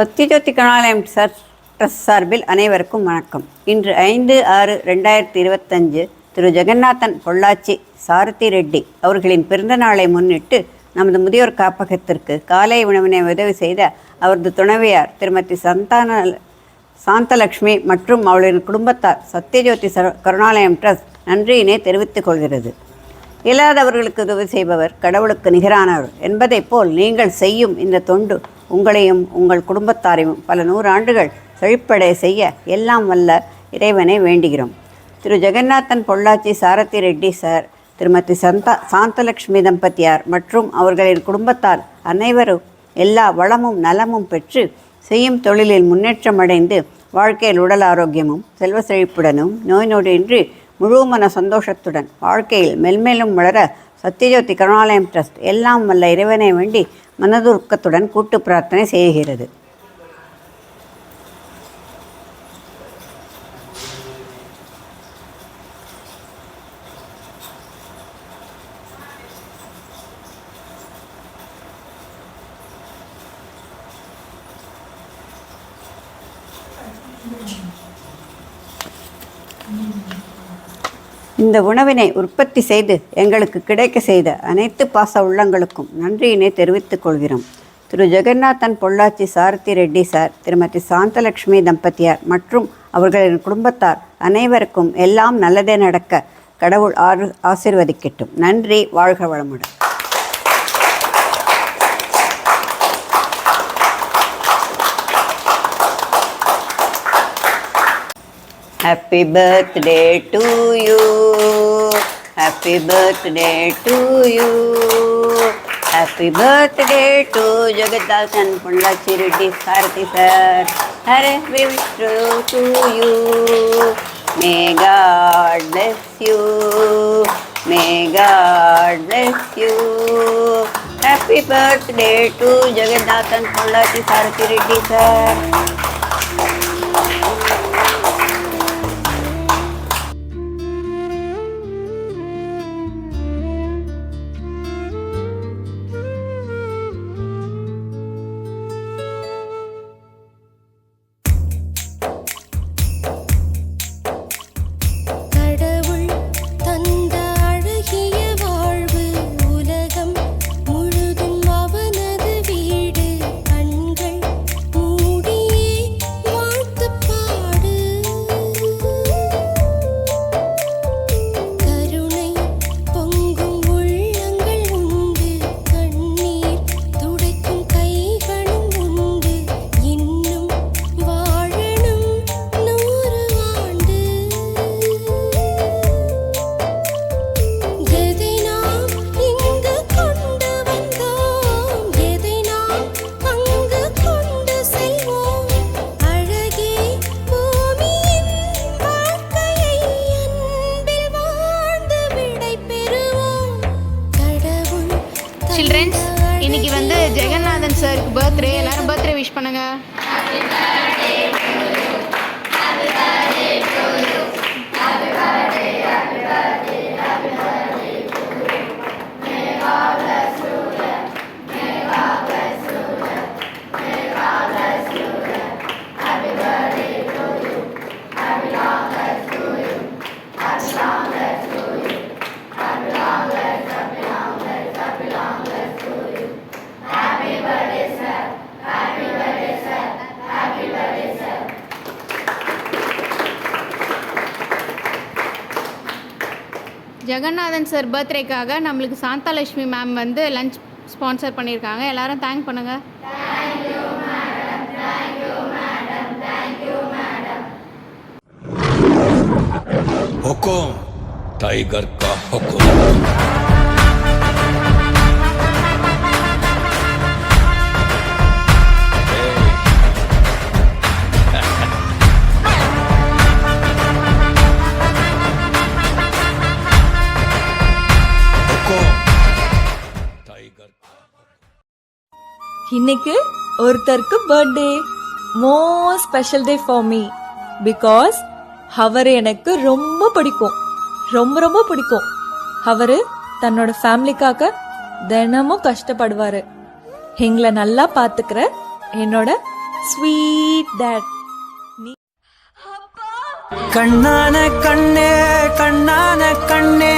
சத்யஜோதி கருணாலயம் trust சார்பில் அனைவருக்கும் வணக்கம். இன்று 5/6/2025 திரு ஜெகநாதன் பொள்ளாச்சி சாரதி ரெட்டி அவர்களின் பிறந்த நாளை முன்னிட்டு நமது முதியோர் காப்பகத்திற்கு காலை உணவினை உதவி செய்த அவரது துணைவியார் திருமதி சாந்தலட்சுமி மற்றும் அவர்களின் குடும்பத்தார் சத்யஜோதி கருணாலயம் ட்ரஸ்ட் நன்றியினை தெரிவித்துக் கொள்கிறது. இயலாதவர்களுக்கு உதவி செய்பவர் கடவுளுக்கு நிகரானவர் என்பதைப் போல் நீங்கள் செய்யும் இந்த தொண்டு உங்களையும் உங்கள் குடும்பத்தாரையும் பல 100 ஆண்டுகள் செழிப்படைய செய்ய எல்லாம் வல்ல இறைவனை வேண்டுகிறோம். திரு ஜெகநாதன் பொள்ளாச்சி சாரதி ரெட்டி சார், திருமதி சாந்தலட்சுமி தம்பதியார் மற்றும் அவர்களின் குடும்பத்தார் அனைவரும் எல்லா வளமும் நலமும் பெற்று செய்யும் தொழிலில் முன்னேற்றமடைந்து வாழ்க்கையில் உடல் ஆரோக்கியமும் செல்வ செழிப்புடனும் நோய் நொடியின்றி முழுமன சந்தோஷத்துடன் வாழ்க்கையில் மெல்மேலும் வளர சத்யஜோதி கருணாலயம் ட்ரஸ்ட் எல்லாம் வல்ல இறைவனை வேண்டி மனதுருக்கத்துடன் கூட்டு பிரார்த்தனை செய்கிறது. இந்த உணவினை உற்பத்தி செய்து எங்களுக்கு கிடைக்க செய்த அனைத்து பாச உள்ளங்களுக்கும் நன்றியினை தெரிவித்துக் கொள்கிறோம். திரு ஜெகநாதன் பொள்ளாச்சி சாரதி ரெட்டி சார், திருமதி சாந்தலட்சுமி தம்பதியார் மற்றும் அவர்களின் குடும்பத்தார் அனைவருக்கும் எல்லாம் நல்லதே நடக்க கடவுள் ஆசீர்வதிக்கட்டும். நன்றி. வாழ்க வளமுடன். Happy birthday to you. Happy birthday to you. Happy birthday to Jaganathan Pollachi Reddy Sarthi sir. Happy birthday to you. May God bless you. May God bless you. Happy birthday to Jaganathan Pollachi Sarthi Reddy sir. Children, இன்னைக்கு ஜெகநாதன் சாருக்கு birthday. எல்லாரும் birthday wish பண்ணுங்க. Jeganathan sir பர்த்டேக்காக நம்மளுக்கு Santhalakshmi ma'am lunch sponsor பண்ணியிருக்காங்க. எல்லாரும் thank பண்ணுங்க. हुकुम tiger का हुकुम. இன்னைக்கு ஒருத்தருக்கு birthday. Most special day for me because அவர் எனக்கு ரொம்ப பிடிக்கும், ரொம்ப ரொம்ப பிடிக்கும். அவரு தன்னோட ஃபேமிலிக்காக தினமும் கஷ்டப்படுவாரு. எங்களை நல்லா பாத்துக்கிற என்னோட ஸ்வீட் டாட். கண்ணான கண்ணே கண்ணான கண்ணே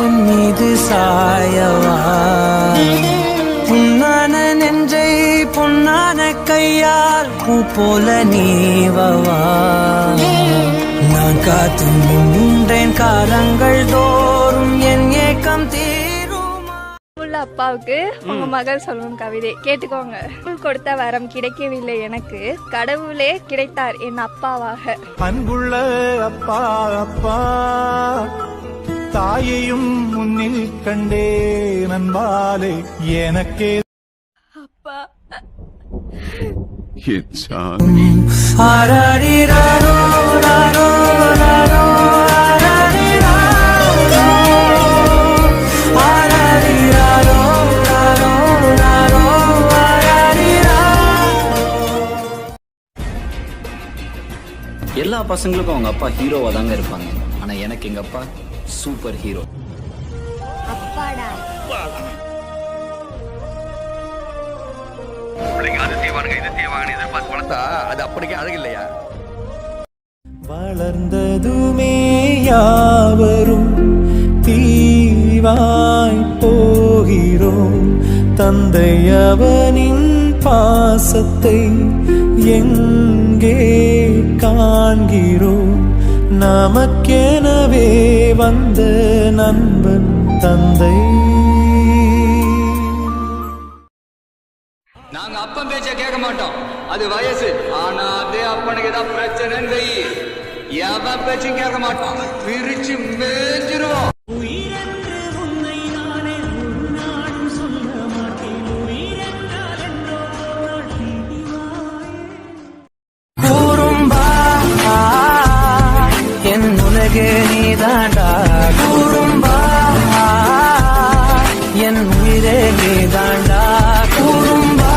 என் மீது சாயவா, புண்ணான நெஞ்சை பொன்னான கையால் பூ போல நீவவா. நான் காத்து நின்றேன் காலங்கள் தோறும் என் ஏக்கம் தீருமா. உள்ள அப்பாவுக்கு உங்க மகள் சொல்லும் கவிதை கேட்டுக்கோங்க. கொடுத்த வரம் கிடைக்கவில்லை எனக்கு, கடவுளே கிடைத்தார் என் அப்பாவாக. அன்புள்ள அப்பா அப்பா, தாயையும் முன்னில் கண்டே நண்பாலே எனக்கே அப்பா ஆராரிராரோ ராரோ ராரோ ஆராரிராரோ ஆராரிராரோ ராரோ ராரோ ஆராரிராரோ. எல்லா பசங்களுக்கும் அவங்க அப்பா ஹீரோவா தாங்க இருப்பாங்க. ஆனா எனக்கு எங்க அப்பா சூப்பர் ஹீரோ. வளர்ந்ததுமே யாவரும் தீவாய் போகிறோம், தந்தை அவனின் பாசத்தை எங்கே காண்கிறோம். நமக்கெனவே வந்த நண்பன் தந்தை. நாங்க அப்பன் பேச்ச கேட்க மாட்டோம், அது வயசு. ஆனா அதே அப்பனுக்கு ஏதாவது பிரச்சனைன்னு வை, எவன் பேச்சும் கேட்க மாட்டோம், பிரிச்சு மேஞ்சிருவோம். கூறும்பா என் உலகே நீதாண்டா, கூறும்பா என் உயிரே நீதாண்டா, கூறும்பா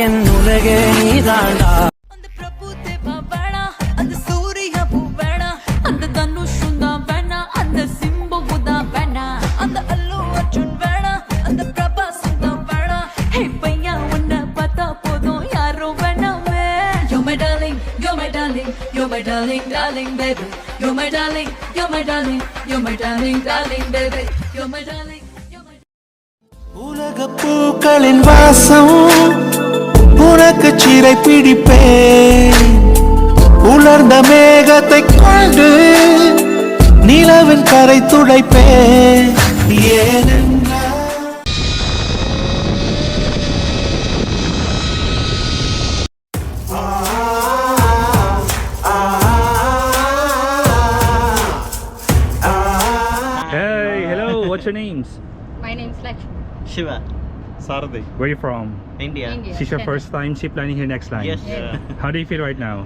என் உலகே நீதாண்டா. அந்த பிரபு தேவா வேணா, அந்த சூரிய பூ வேணா, அந்த தனுஷும் தான் வேணா, அந்த சிம்பு தான் வேணா, அந்த அல்லு அர்ஜுன் வேணா, அந்த பிரபாசும் தான் வேணா. ஹே பையா உன்னை பார்த்தா போதும் யாரும் வேணாமே. You're my darling, you're my darling, you're my darling, darling baby. You're my darling, you're my darling, you're my darling, darling baby. You're my darling, you're my உலக பூக்களின் வாசம் உனக்கு சிறை பிடிப்பேன், உலர்ந்த மேகத்தை கொண்டு நிலவின் கரை துடைப்பேன். ஏனென்றால் Hey, hello, what's your names? My name's Lakshmi. Shiva, Sarthi. Where are you from? India. Is this your first time zip lining here next time? Yes. How do you feel right now?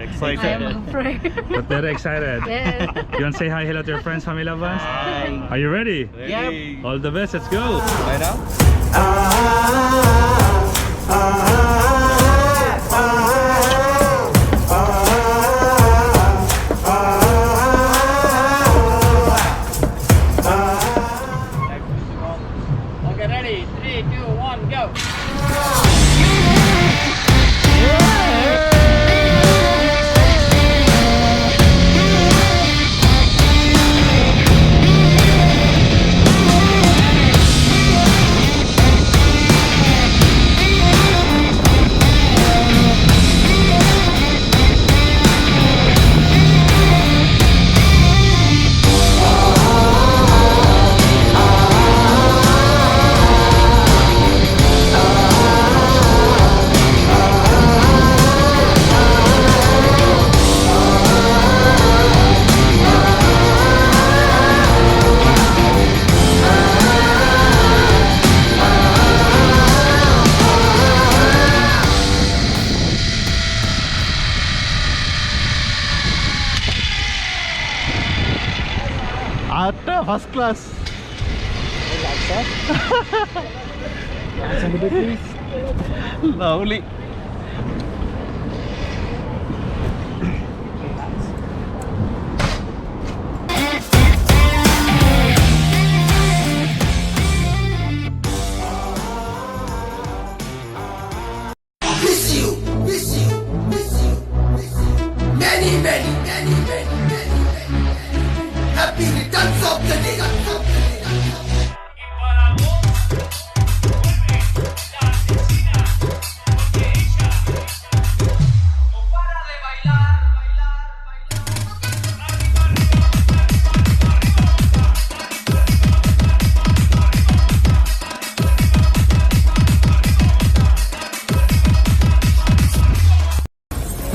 Excited. afraid. But very excited. Yes. You want to say hi, hello to your friends, family, loved ones? Hi. Are you ready? Yep. All the best, let's go. Right now? Okay, ready? 3, 2, 1, go. Atta, first class. Lovely.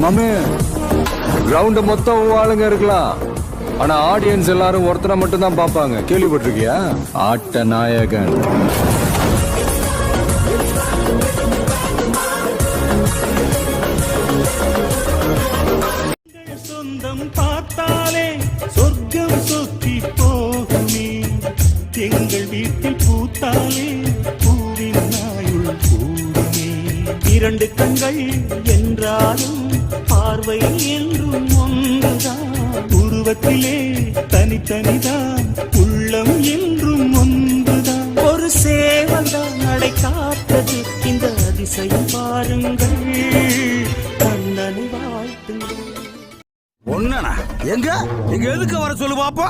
மாமே ground மொத்தம் ஆளுங்க இருக்கலாம், ஆனா audience எல்லாரும் ஒருத்தரை மட்டும் தான் பாப்பாங்க. கேள்விப்பட்டிருக்கியா? ஆட்ட நாயகன். சொந்தம் பார்த்தாலே சொர்க்கம் சொத்தி போகுமே, எங்கள் வீட்டில் பூத்தாலே பூவின் நாயுள் கூடுமே. இரண்டு கண்கள் என்றாலும் பார்வை என்றும் ஒன்றுதான், உருவத்திலே தனித்தனிதான், உள்ளம் என்றும் ஒன்றுதான். ஒரு சேவல்தான் நடை காத்தது, இந்த அதிசயம் பாருங்கள், கண்ணனை வாழ்த்துங்கள். ஒண்ணா எங்க எங்க எதுக்கு வர சொல்லு பாப்பா.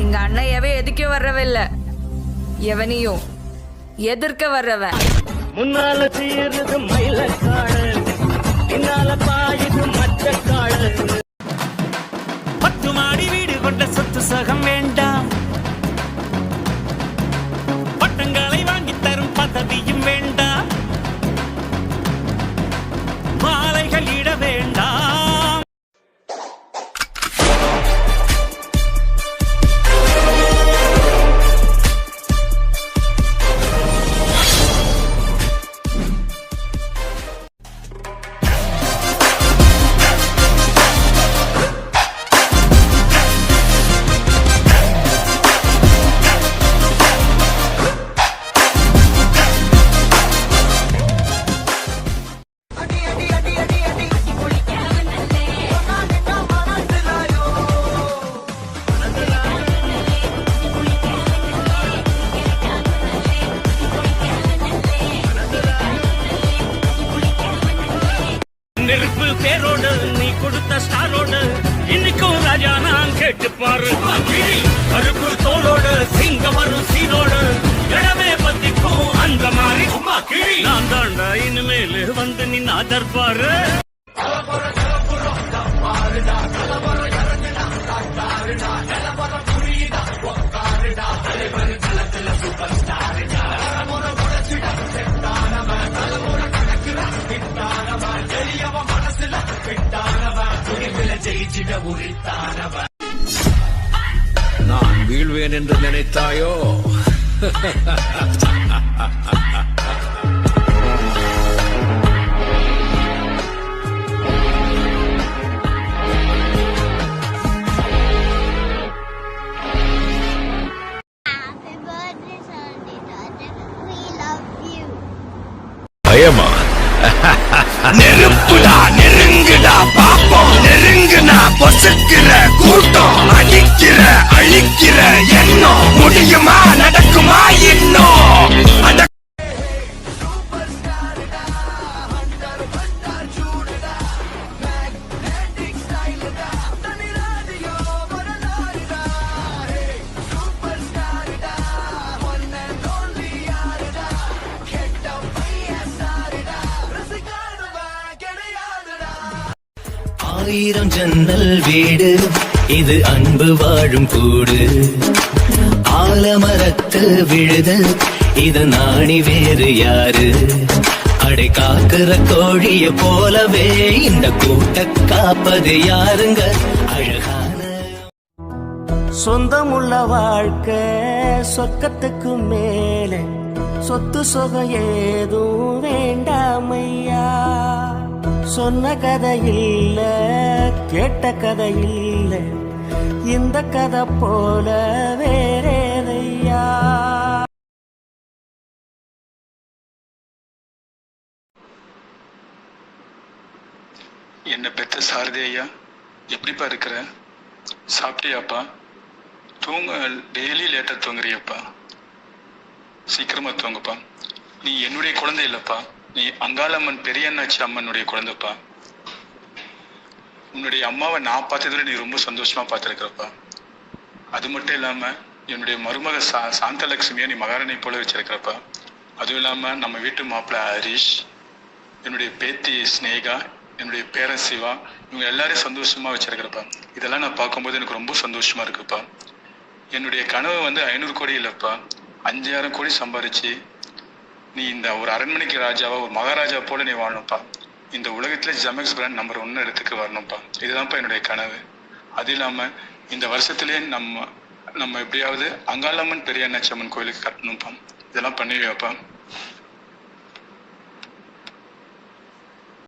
எங்க அண்ணையவே எதுக்க வர்றவில்ல, எவனையும் எதிர்க்க வர்றவன். முன்னால சீருது மயிலக்காடு, பின்னால பாயுது மச்சக்காடு. 10 மாடி வீடு கொண்ட சொத்து சகம் வேண்டாம், பட்டங்களை வாங்கி தரும் பதவியும் வேண்டாம், மாலைகள் இட வேண்டாம். நெருப்பு பேரோடு நீ கொடுத்த ஸ்டாரோடு இன்னைக்கும் ராஜா நான் கேட்டு பாரு. கருப்பு தோளோடு சிங்க வரும் சீரோடு இடமே பத்திக்கும் அந்த மாதிரி நான் தாண்டா இனிமேல் வந்து நின்று அதர்பாரு. நான் வீழ்வேன் என்று நினைத்தாயோ? பயமா? நெருப்புடா நெருங்குடா பாப்போம், நெருங்குனா பொசுக்கிற கூட்டம், அடிக்கிற அழிக்கிற எண்ணம், முடியுமா நடக்குமா இன்னும்? அந்த ஆயிரம் ஜன்னல் வீடு இது அன்பு வாழும் கூடு, ஆலமரத்து விழுது இது நாணி வேறு யாரு, அடை காக்குற கோழிய போலவே இந்த கூட்ட காப்பது யாருங்க அழகான. சொந்தமுள்ள வாழ்க்கை சொர்க்கத்துக்கு மேலே, சொத்து சொகம் ஏதும் வேண்டாமையா. சொன்ன கதை இல்ல கேட்ட கதை இல்ல, இந்த கதை போல வேறேதையா. என்ன பெற்ற சாரதி ஐயா, எப்படிப்பா இருக்கிற? சாப்பிட்டியாப்பா? தூங்க டெய்லி லேட்டாக தூங்குறியப்பா, சீக்கிரமா தூங்குப்பா. நீ என்னுடைய குழந்தை இல்லைப்பா, நீ அங்காளம்மன் பெரியண்ணாச்சி அம்மனுடைய குழந்தைப்பா. உன்னுடைய அம்மாவை நான் பார்த்ததுல நீ ரொம்ப சந்தோஷமா பார்த்துருக்கிறப்பா. அது மட்டும் இல்லாம என்னுடைய மருமக சாந்தலட்சுமியை நீ மகாராணி போல வச்சிருக்கிறப்பா. அதுவும் இல்லாம நம்ம வீட்டு மாப்பிள்ளை ஹரிஷ், என்னுடைய பேத்தி ஸ்னேகா, என்னுடைய பேரன் சிவா, இவங்க எல்லாரையும் சந்தோஷமா வச்சிருக்கிறப்பா. இதெல்லாம் நான் பார்க்கும்போது எனக்கு ரொம்ப சந்தோஷமா இருக்குப்பா. என்னுடைய கனவு வந்து 500 கோடி இல்லைப்பா, 5000 கோடி சம்பாரிச்சு நீ இந்த ஒரு அரண்மனைக்கு ராஜாவா, ஒரு மகாராஜா போல நீ வாழணும்ப்பா. இந்த உலகத்துல ஜமெக்ஸ் பிராண்ட் நம்பர் 1 இடத்துக்கு வரணும்ப்பா. இதுதான்ப்பா என்னுடைய கனவு. அது இல்லாம இந்த வருஷத்துலேயே நம்ம எப்படியாவது அங்காளம்மன் பெரியண்ணாச்சி அம்மன் கோயிலுக்கு கட்டணும்ப்பா. இதெல்லாம் பண்ணுவியாப்பா?